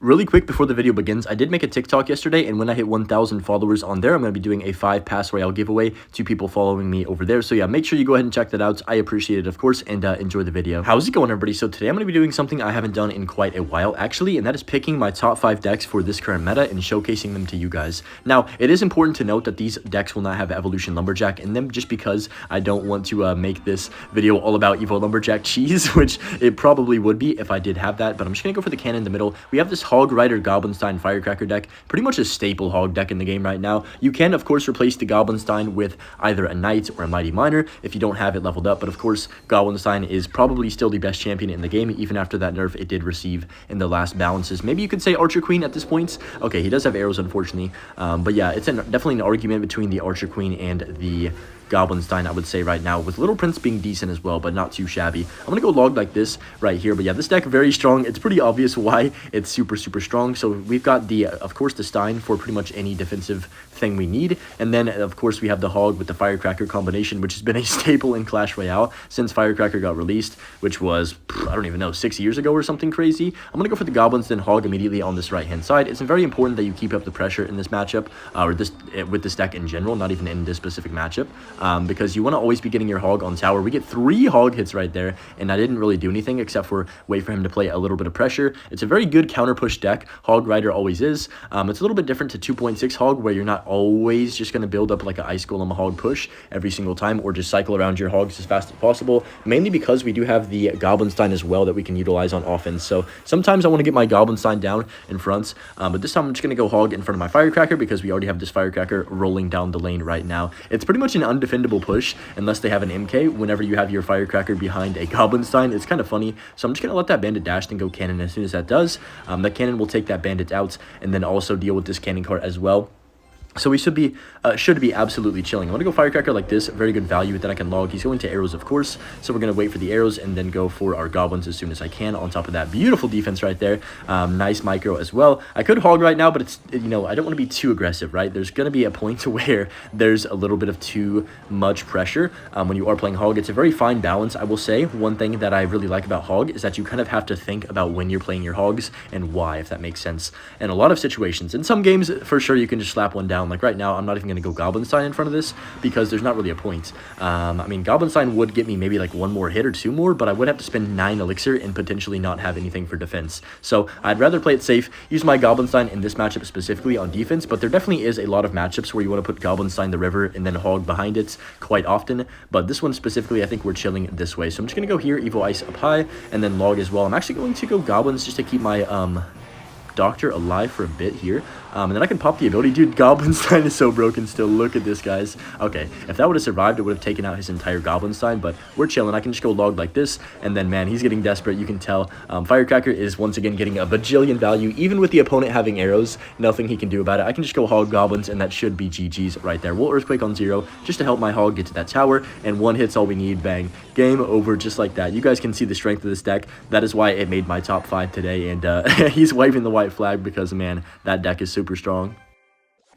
Really quick before the video begins, I did make a TikTok yesterday, and when I hit 1,000 followers on there, I'm going to be doing a 5 Pass Royale giveaway to people following me over there. So yeah, make sure you go ahead and check that out. I appreciate it, of course, and enjoy the video. How's it going, everybody? So today I'm going to be doing something I haven't done in quite a while, actually, and that is picking my top 5 decks for this current meta and showcasing them to you guys. Now, it is important to note that these decks will not have Evolution Lumberjack in them, just because I don't want to make this video all about Evo Lumberjack cheese, which it probably would be if I did have that, but I'm just going to go for the cannon in the middle. We have this Hog Rider Goblin Stein Firecracker deck, pretty much a staple hog deck in the game right now. You can, of course, replace the Goblin Stein with either a Knight or a Mighty Miner if you don't have it leveled up, but of course, Goblin Stein is probably still the best champion in the game, even after that nerf it did receive in the last balances. Maybe you could say Archer Queen at this point. Okay, he does have arrows, unfortunately, but yeah, it's definitely an argument between the Archer Queen and the Goblin Stein, I would say right now, with Little Prince being decent as well, but not too shabby. I'm going to go log like this right here, but yeah, this deck very strong. It's pretty obvious why it's super strong. So we've got the, of course, the Stein for pretty much any defensive thing we need, and then, of course, we have the Hog with the Firecracker combination, which has been a staple in Clash Royale since Firecracker got released, which was, I don't even know, 6 years ago or something crazy. I'm going to go for the Goblins, then Hog immediately on this right-hand side. It's very important that you keep up the pressure in this matchup, or with this deck in general, not even in this specific matchup. Because you want to always be getting your Hog on tower. We get 3 Hog hits right there, and I didn't really do anything except for wait for him to play a little bit of pressure. It's a very good counter push deck. Hog Rider always is. It's a little bit different to 2.6 Hog, where you're not always just going to build up like an Ice Golem Hog push every single time, or just cycle around your Hogs as fast as possible, mainly because we do have the Goblin Stein as well that we can utilize on offense. So sometimes I want to get my Goblin Stein down in front, but this time I'm just going to go Hog in front of my Firecracker, because we already have this Firecracker rolling down the lane right now. It's pretty much an undefendable push unless they have an MK. Whenever you have your Firecracker behind a Goblin Stein, it's kind of funny. So I'm just going to let that bandit dash and go cannon as soon as that does. That cannon will take that bandit out and then also deal with this cannon cart as well. So we should be absolutely chilling. I'm going to go Firecracker like this. Very good value that I can log. He's going to arrows, of course. So we're going to wait for the arrows and then go for our goblins as soon as I can. On top of that, beautiful defense right there. Nice micro as well. I could hog right now, but it's, you know, I don't want to be too aggressive, right? There's going to be a point where there's a little bit of too much pressure when you are playing hog. It's a very fine balance, I will say. One thing that I really like about hog is that you kind of have to think about when you're playing your hogs and why, if that makes sense. In a lot of situations, in some games, for sure, you can just slap one down. Like right now, I'm not even going to go Goblin Stein in front of this because there's not really a point. I mean, Goblin Stein would get me maybe like 1 more hit or 2 more, but I would have to spend 9 elixir and potentially not have anything for defense. So I'd rather play it safe, use my Goblin Stein in this matchup specifically on defense, but there definitely is a lot of matchups where you want to put Goblin Stein the river and then Hog behind it quite often, but this one specifically, I think we're chilling this way. So I'm just going to go here, Evo Ice up high, and then log as well. I'm actually going to go Goblins just to keep my Doctor alive for a bit here, and then I can pop the ability. Dude, Goblin Stein is so broken still. Look at this, guys. Okay, if that would have survived, it would have taken out his entire Goblin Stein, but we're chilling. I can just go log like this, and then, man, he's getting desperate. You can tell. Firecracker is once again getting a bajillion value, even with the opponent having arrows. Nothing he can do about it. I can just go hog goblins, and that should be GG's right there. We'll Earthquake on 0 just to help my hog get to that tower, and 1 hit's all we need. Bang. Game over just like that. You guys can see the strength of this deck. That is why it made my top 5 today, and he's waving the white flag because, man, that deck is super strong.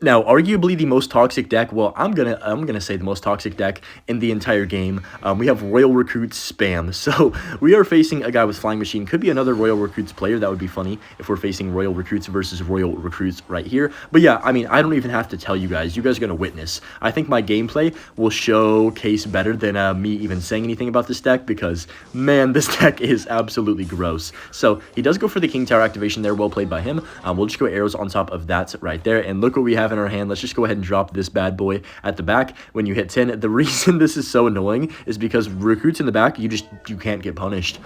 Now, arguably the most toxic deck, well, I'm gonna say the most toxic deck in the entire game. We have Royal Recruits spam. So we are facing a guy with Flying Machine. Could be another Royal Recruits player. That would be funny if we're facing Royal Recruits versus Royal Recruits right here. But yeah, I mean, I don't even have to tell you guys. You guys are gonna witness. I think my gameplay will showcase better than me even saying anything about this deck, because, man, this deck is absolutely gross. So he does go for the King Tower activation there. Well played by him. We'll just go arrows on top of that right there. And look what we have in our hand. Let's just go ahead and drop this bad boy at the back when you hit 10. The reason this is so annoying is because recruits in the back, you can't get punished.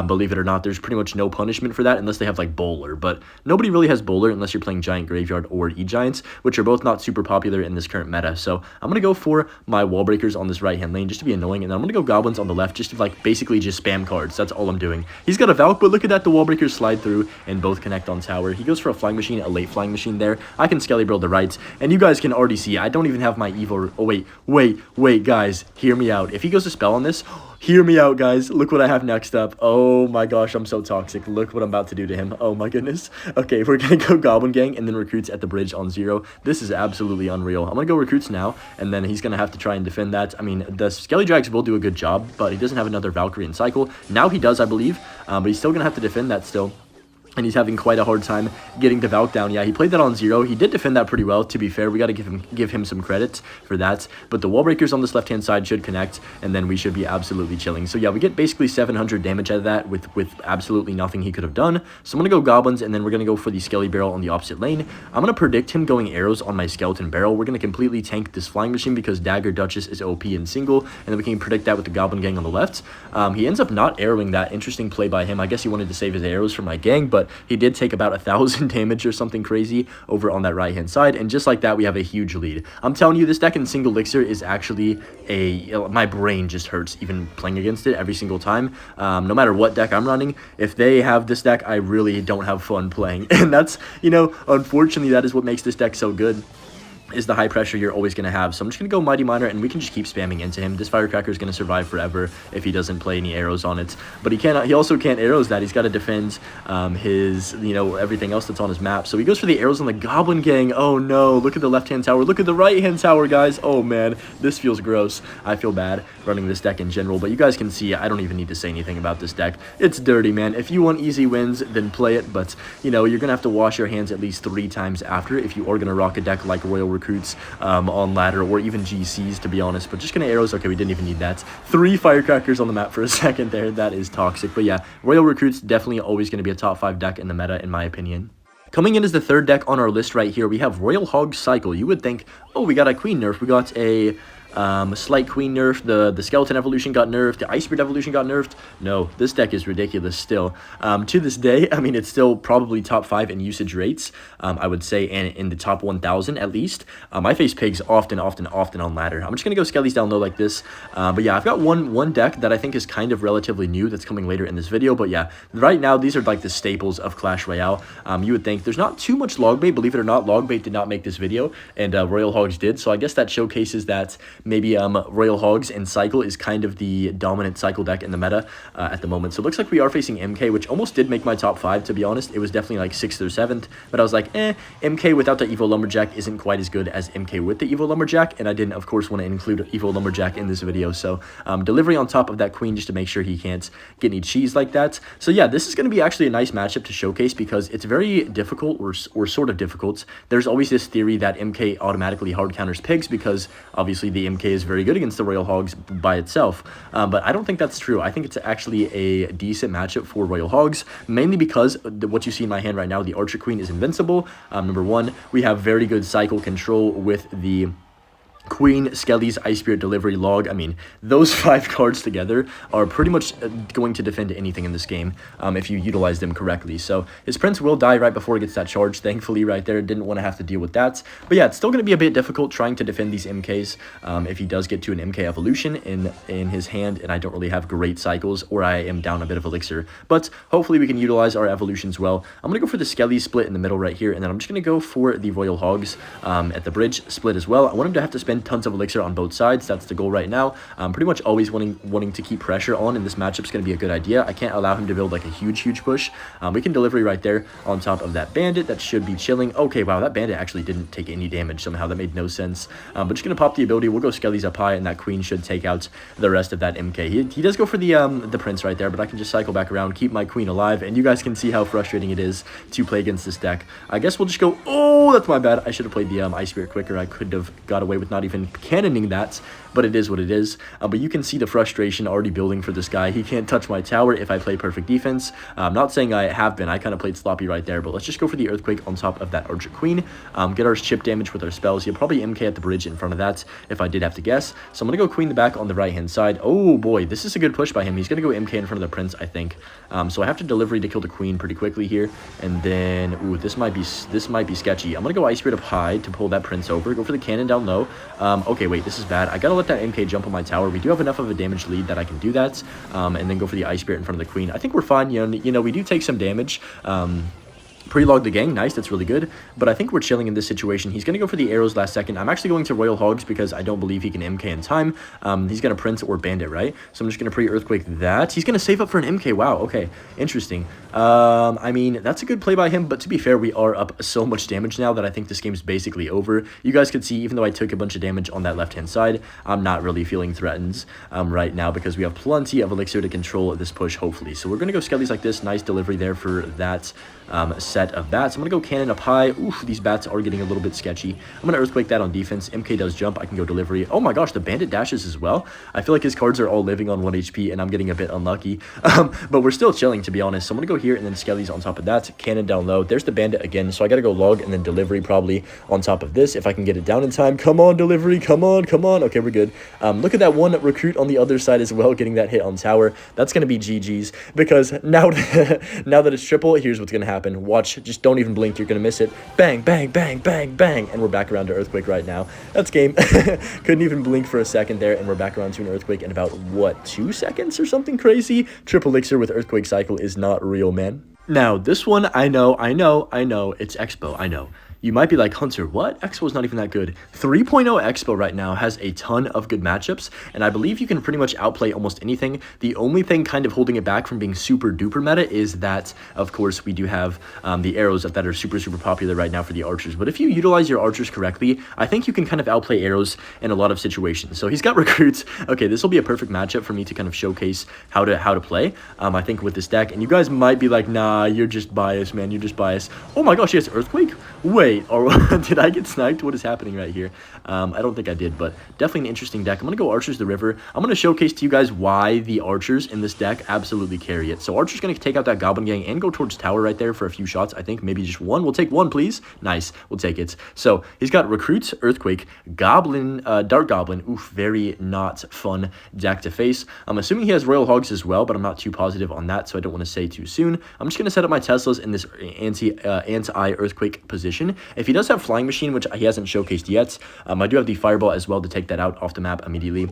Believe it or not, there's pretty much no punishment for that unless they have like bowler, but nobody really has bowler unless you're playing giant graveyard or e-giants, which are both not super popular in this current meta. So I'm gonna go for my wall breakers on this right hand lane just to be annoying, and then I'm gonna go goblins on the left just to like basically just spam cards. That's all I'm doing. He's got a Valk, but look at that, the wall breakers slide through and both connect on tower. He goes for a flying machine, a late flying machine there. I can Skelly Bro the right, and you guys can already see I don't even have my Evo. Oh, wait, guys, hear me out. If he goes to spell on this, hear me out, guys. Look what I have next up. Oh my gosh, I'm so toxic. Look what I'm about to do to him. Oh my goodness. Okay, we're gonna go Goblin Gang and then recruits at the bridge on 0. This is absolutely unreal. I'm gonna go recruits now, and then he's gonna have to try and defend that. I mean, the Skelly Drags will do a good job, but he doesn't have another Valkyrie in cycle. Now he does, I believe, but he's still gonna have to defend that still. and he's having quite a hard time getting the Valk down. Yeah, he played that on 0. He did defend that pretty well, to be fair. We got to give him some credit for that. But the wall breakers on this left-hand side should connect, and then we should be absolutely chilling. So yeah, we get basically 700 damage out of that with absolutely nothing he could have done. So I'm going to go Goblins, and then we're going to go for the Skelly Barrel on the opposite lane. I'm going to predict him going arrows on my Skeleton Barrel. We're going to completely tank this Flying Machine because Dagger Duchess is OP in single, and then we can predict that with the Goblin Gang on the left. He ends up not arrowing that. Interesting play by him. I guess he wanted to save his arrows for my gang, but he did take about 1,000 damage or something crazy over on that right hand side, and just like that we have a huge lead. I'm telling you, this deck in single elixir is actually my brain just hurts even playing against it every single time. No matter what deck I'm running, if they have this deck, I really don't have fun playing. And that's, you know, unfortunately that is what makes this deck so good, is the high pressure you're always going to have. So I'm just going to go Mighty Miner, and we can just keep spamming into him. This Firecracker is going to survive forever if he doesn't play any arrows on it. But he also can't arrows that. He's got to defend his, you know, everything else that's on his map. So he goes for the arrows on the Goblin Gang. Oh no, look at the left-hand tower. Look at the right-hand tower, guys. Oh man, this feels gross. I feel bad running this deck in general, but you guys can see I don't even need to say anything about this deck. It's dirty, man. If you want easy wins, then play it, but, you know, you're going to have to wash your hands at least 3 times after if you are going to rock a deck like Royal Recruits on ladder, or even GCs, to be honest. But just gonna arrows. Okay, we didn't even need that. 3 Firecrackers on the map for a second there. That is toxic. But yeah, Royal Recruits definitely always going to be a top 5 deck in the meta, in my opinion. Coming in as the 3rd deck on our list right here, we have Royal Hog Cycle. You would think, oh, we got a Queen nerf. We got a slight Queen nerf, the Skeleton evolution got nerfed, the Ice Spirit evolution got nerfed. No, this deck is ridiculous still. To this day, I mean, it's still probably top 5 in usage rates, I would say, and in the top 1,000 at least. I face pigs often on ladder. I'm just going to go Skellies down low like this. But yeah, I've got one deck that I think is kind of relatively new that's coming later in this video. But yeah, right now, these are like the staples of Clash Royale. You would think there's not too much log bait. Believe it or not, log bait did not make this video, and Royal Hogs did. So I guess that showcases that maybe Royal Hogs and Cycle is kind of the dominant Cycle deck in the meta at the moment. So it looks like we are facing MK, which almost did make my top 5, to be honest. It was definitely like 6th or 7th, but I was like, MK without the Evo Lumberjack isn't quite as good as MK with the Evo Lumberjack, and I didn't, of course, want to include Evo Lumberjack in this video. So delivery on top of that Queen just to make sure he can't get any cheese like that. So yeah, this is going to be actually a nice matchup to showcase because it's very difficult, or sort of difficult. There's always this theory that MK automatically hard counters pigs because obviously the MK is very good against the Royal Hogs by itself, but I don't think that's true. I think it's actually a decent matchup for Royal Hogs, mainly because what you see in my hand right now, the Archer Queen is invincible. Number 1, we have very good cycle control with the Queen, Skellies, Ice Spirit, Delivery, Log. I mean, those 5 cards together are pretty much going to defend anything in this game if you utilize them correctly. So his Prince will die right before he gets that charge, thankfully, right there. Didn't want to have to deal with that. But yeah, it's still going to be a bit difficult trying to defend these MKs if he does get to an MK evolution in his hand, and I don't really have great cycles, or I am down a bit of elixir. But hopefully we can utilize our evolutions well. I'm going to go for the Skelly split in the middle right here, and then I'm just going to go for the Royal Hogs at the bridge split as well. I want him to have to spend tons of elixir on both sides. That's the goal right now. Pretty much always wanting to keep pressure on, and this matchup is going to be a good idea. I can't allow him to build like a huge push. We can delivery right there on top of that bandit. That should be chilling. Okay, wow, that bandit actually didn't take any damage somehow. That made no sense. But just going to pop the ability. We'll go Skellies up high, and that Queen should take out the rest of that MK. He does go for the Prince right there, but I can just cycle back around, keep my Queen alive, and you guys can see how frustrating it is to play against this deck. I guess we'll just go, oh, that's my bad. I should have played the Ice Spirit quicker. I could have got away with not even cannoning that, but it is what it is. But you can see the frustration already building for this guy. He can't touch my tower if I play perfect defense. I'm not saying I have been. I kind of played sloppy right there, but let's just go for the Earthquake on top of that Archer Queen. Get our chip damage with our spells. He'll probably MK at the bridge in front of that if I did have to guess. So I'm going to go Queen the back on the right-hand side. Oh boy, this is a good push by him. He's going to go MK in front of the Prince, I think. So I have to delivery to kill the Queen pretty quickly here. And then, ooh, this might be sketchy. I'm going to go Ice Spirit up high to pull that Prince over. Go for the cannon down low. Okay, wait, this is bad. I got to let that MK jump on my tower. We do have enough of a damage lead that I can do that. And then go for the Ice Spirit in front of the Queen. I think we're fine. You know, we do take some damage. Pre-log the gang, nice, that's really good, but I think we're chilling in this situation. He's going to go for the arrows last second. I'm actually going to Royal Hogs because I don't believe he can MK in time. He's going to Prince or Bandit, right? So I'm just going to pre-Earthquake that. He's going to save up for an MK. Wow, okay, interesting. I mean, that's a good play by him, but to be fair, we are up so much damage now that I think this game's basically over. You guys could see, even though I took a bunch of damage on that left-hand side, I'm not really feeling threatened right now because we have plenty of elixir to control this push, hopefully. So we're going to go Skellies like this. Nice delivery there for that set of bats. I'm going to go cannon up high. Oof, these bats are getting a little bit sketchy. I'm going to earthquake that on defense. MK does jump. I can go delivery. Oh my gosh, the bandit dashes as well. I feel like his cards are all living on 1 HP, and I'm getting a bit unlucky. But we're still chilling, to be honest. So I'm going to go here and then Skelly's on top of that. Cannon down low. There's the bandit again. So I got to go log and then delivery probably on top of this if I can get it down in time. Come on, delivery. Come on, come on. Okay, we're good. Look at that one recruit on the other side as well, getting that hit on tower. That's going to be GG's, because now, now that it's triple, here's what's going to happen. Watch, just don't even blink. You're going to miss it. Bang, bang, bang, bang, bang. And we're back around to earthquake right now. That's game. Couldn't even blink for a second there, and we're back around to an earthquake in about, what, 2 seconds or something crazy? Triple elixir with earthquake cycle is not real, man. Now, this one, I know, it's Expo, I know. You might be like, Hunter, what? Expo's not even that good. 3.0 Expo right now has a ton of good matchups, and I believe you can pretty much outplay almost anything. The only thing kind of holding it back from being super duper meta is that, of course, we do have the arrows that are super, super popular right now for the archers. But if you utilize your archers correctly, I think you can kind of outplay arrows in a lot of situations. So he's got recruits. Okay, this will be a perfect matchup for me to kind of showcase how to play, I think, with this deck. And you guys might be like, nah, you're just biased, man. You're just biased. Oh my gosh, he has Earthquake? Wait. Or did I get sniped? What is happening right here? I don't think I did, but definitely an interesting deck. I'm going to go Archers the River. I'm going to showcase to you guys why the Archers in this deck absolutely carry it. So Archer's going to take out that Goblin Gang and go towards Tower right there for a few shots. I think maybe just one. We'll take one, please. Nice. We'll take it. So he's got Recruits, Earthquake, Goblin, Dark Goblin. Oof, very not fun deck to face. I'm assuming he has Royal Hogs as well, but I'm not too positive on that, so I don't want to say too soon. I'm just going to set up my Teslas in this anti-Earthquake position. If he does have Flying Machine, which he hasn't showcased yet, I do have the Fireball as well to take that out off the map immediately.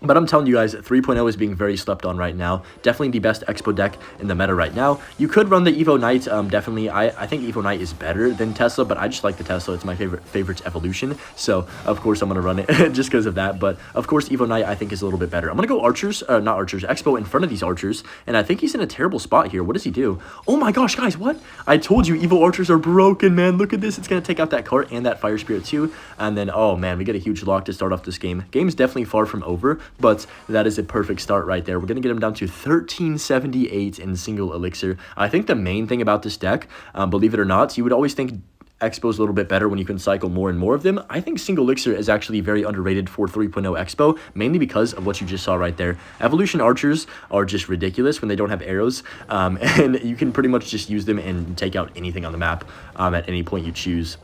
But I'm telling you guys, 3.0 is being very slept on right now. Definitely the best Expo deck in the meta right now. You could run the Evo Knight, definitely. I think Evo Knight is better than Tesla, but I just like the Tesla. It's my favorite evolution. So, of course, I'm going to run it just because of that. But, of course, Evo Knight, I think, is a little bit better. I'm going to go Archers, not Archers, Expo in front of these Archers. And I think he's in a terrible spot here. What does he do? Oh, my gosh, guys, what? I told you, Evo Archers are broken, man. Look at this. It's going to take out that cart and that Fire Spirit, too. And then, oh, man, we get a huge lock to start off this game. Game's definitely far from over, but that is a perfect start right there. We're going to get him down to 1378 in single elixir. I think the main thing about this deck, believe it or not, you would always think Expo's a little bit better when you can cycle more and more of them. I think single elixir is actually very underrated for 3.0 Expo, mainly because of what you just saw right there. Evolution archers are just ridiculous when they don't have arrows, and you can pretty much just use them and take out anything on the map at any point you choose.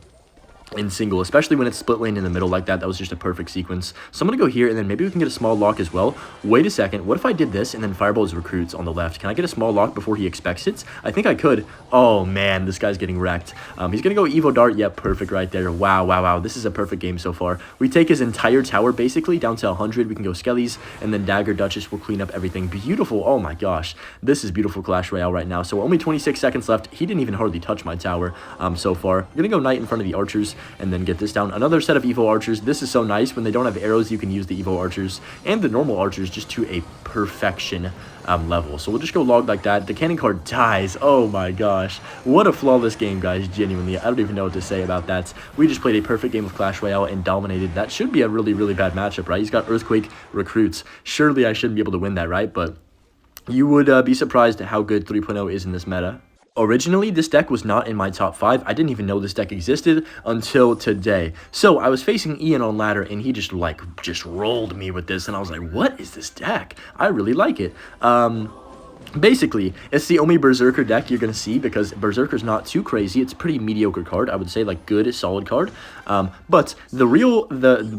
In single, especially when it's split lane in the middle like that. That was just a perfect sequence. So I'm going to go here, and then maybe we can get a small lock as well. Wait a second. What if I did this and then Fireball his recruits on the left? Can I get a small lock before he expects it? I think I could. Oh, man, this guy's getting wrecked. He's going to go Evo Dart. Yep, perfect right there. Wow, wow, wow. This is a perfect game so far. We take his entire tower, basically, down to 100. We can go Skellies, and then Dagger Duchess will clean up everything. Beautiful. Oh, my gosh. This is beautiful Clash Royale right now. So only 26 seconds left. He didn't even hardly touch my tower so far. I'm going to go Knight in front of the Archers, and then get this down. Another set of Evo Archers. This is so nice. When they don't have arrows, you can use the Evo Archers and the normal Archers just to a perfection level. So we'll just go log like that. The cannon card dies. Oh my gosh. What a flawless game, guys. Genuinely. I don't even know what to say about that. We just played a perfect game of Clash Royale and dominated. That should be a really, really bad matchup, right? He's got Earthquake recruits. Surely I shouldn't be able to win that, right? But you would be surprised at how good 3.0 is in this meta. Originally, this deck was not in my top 5. I didn't even know this deck existed until today. So I was facing Ian on ladder, and he just rolled me with this, and I was like, what is this deck? I really like it. Basically, it's the only Berserker deck you're going to see because Berserker's not too crazy. It's a pretty mediocre card. I would say, like, good, solid card. But the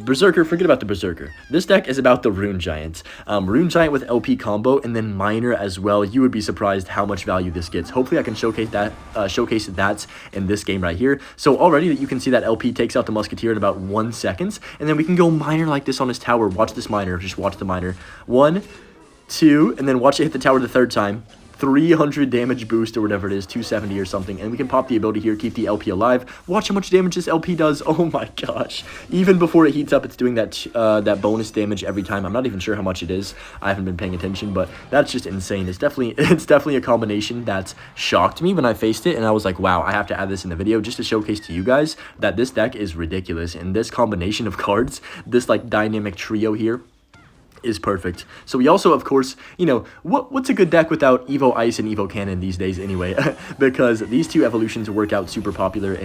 Berserker, forget about the Berserker. This deck is about the Rune Giant. Rune Giant with LP combo and then Miner as well. You would be surprised how much value this gets. Hopefully, I can showcase that in this game right here. So already you can see that LP takes out the Musketeer in about 1 second. And then we can go Miner like this on his tower. Watch this Miner. Just watch the Miner. 1, 2, and then watch it hit the tower the third time. 300 damage boost or whatever it is, 270 or something, and we can pop the ability here, keep the LP alive. Watch how much damage this LP does. Oh my gosh. Even before it heats up, it's doing that that bonus damage every time. I'm not even sure how much it is. I haven't been paying attention, but that's just insane. It's definitely a combination that shocked me when I faced it, and I was like, wow, I have to add this in the video just to showcase to you guys that this deck is ridiculous, and this combination of cards, this like dynamic trio here, is perfect. So we also, of course, you know, what's a good deck without Evo Ice and Evo Cannon these days anyway? Because these two evolutions work out super popular,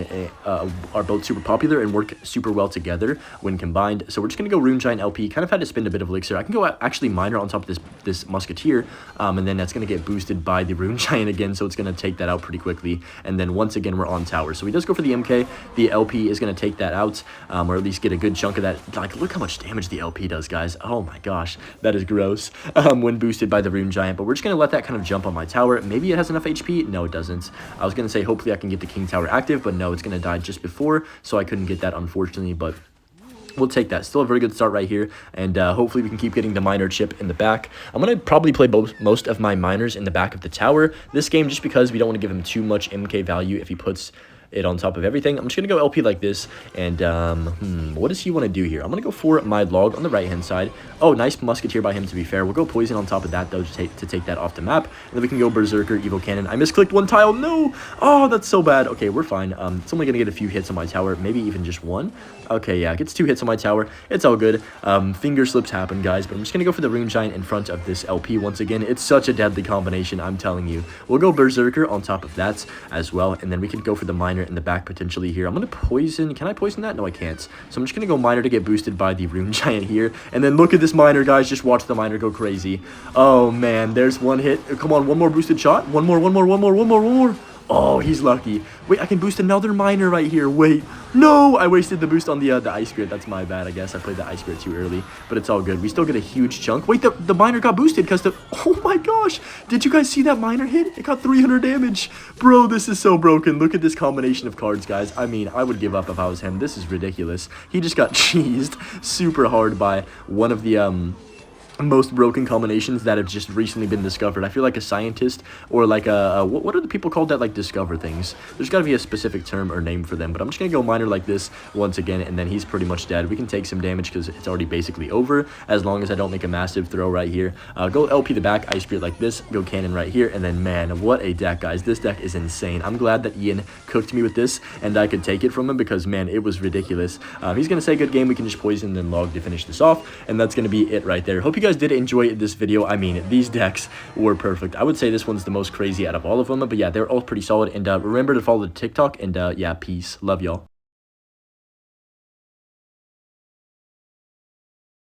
are both super popular and work super well together when combined. So we're just going to go Rune Giant LP. Kind of had to spend a bit of Elixir. I can go actually Miner on top of this Musketeer, and then that's going to get boosted by the Rune Giant again, so it's going to take that out pretty quickly. And then once again, we're on tower. So he does go for the MK. The LP is going to take that out, or at least get a good chunk of that. Like, look how much damage the LP does, guys. Oh my gosh. That is gross when boosted by the Rune Giant, but we're just going to let that kind of jump on my tower. Maybe it has enough HP. No, it doesn't. I was going to say hopefully I can get the King Tower active, but no, it's going to die just before, so I couldn't get that, unfortunately, but we'll take that. Still a very good start right here, and hopefully we can keep getting the miner chip in the back. I'm going to probably play most of my miners in the back of the tower this game, just because we don't want to give him too much MK value if he puts it on top of everything. I'm just gonna go LP like this, and what does he want to do here? I'm gonna go for my log on the right hand side. Oh, nice Musketeer by him, to be fair. We'll go Poison on top of that though, to take that off the map, and then we can go Berserker, Evo Cannon. I misclicked one tile. No! Oh, that's so bad. Okay, we're fine. It's only gonna get a few hits on my tower, maybe even just one. Okay, yeah, it gets 2 hits on my tower. It's all good. Finger slips happen, guys, but I'm just gonna go for the Rune Giant in front of this LP once again. It's such a deadly combination, I'm telling you. We'll go Berserker on top of that as well, and then we can go for the Miner in the back potentially here. I'm gonna poison. Can I poison that? No, I can't. So I'm just gonna go Miner to get boosted by the Rune Giant here, and then look at this Miner, guys. Just watch the Miner go crazy. Oh man, there's one hit. Come on, one more boosted shot. One more. Oh, he's lucky. Wait, I can boost another Miner right here. Wait, no, I wasted the boost on the Ice Spirit. That's my bad, I guess. I played the Ice Spirit too early, but it's all good. We still get a huge chunk. Wait, the Miner got boosted because oh my gosh, did you guys see that Miner hit? It got 300 damage. Bro, this is so broken. Look at this combination of cards, guys. I mean, I would give up if I was him. This is ridiculous. He just got cheesed super hard by one of the most broken combinations that have just recently been discovered. I feel like a scientist, or like what are the people called that like discover things? There's got to be a specific term or name for them, but I'm just gonna go Miner like this once again, and then he's pretty much dead. We can take some damage because it's already basically over, as long as I don't make a massive throw right here. Go LP the back, Ice Spirit like this, go Cannon right here, and then man, what a deck, guys. This deck is insane. I'm glad that Ian cooked me with this and I could take it from him, because man, it was ridiculous. He's gonna say good game. We can just poison and then log to finish this off, and that's gonna be it right there. Hope you guys did enjoy this video. I mean, these decks were perfect. I would say this one's the most crazy out of all of them, but yeah, they're all pretty solid. And remember to follow the TikTok, and yeah, peace. Love y'all.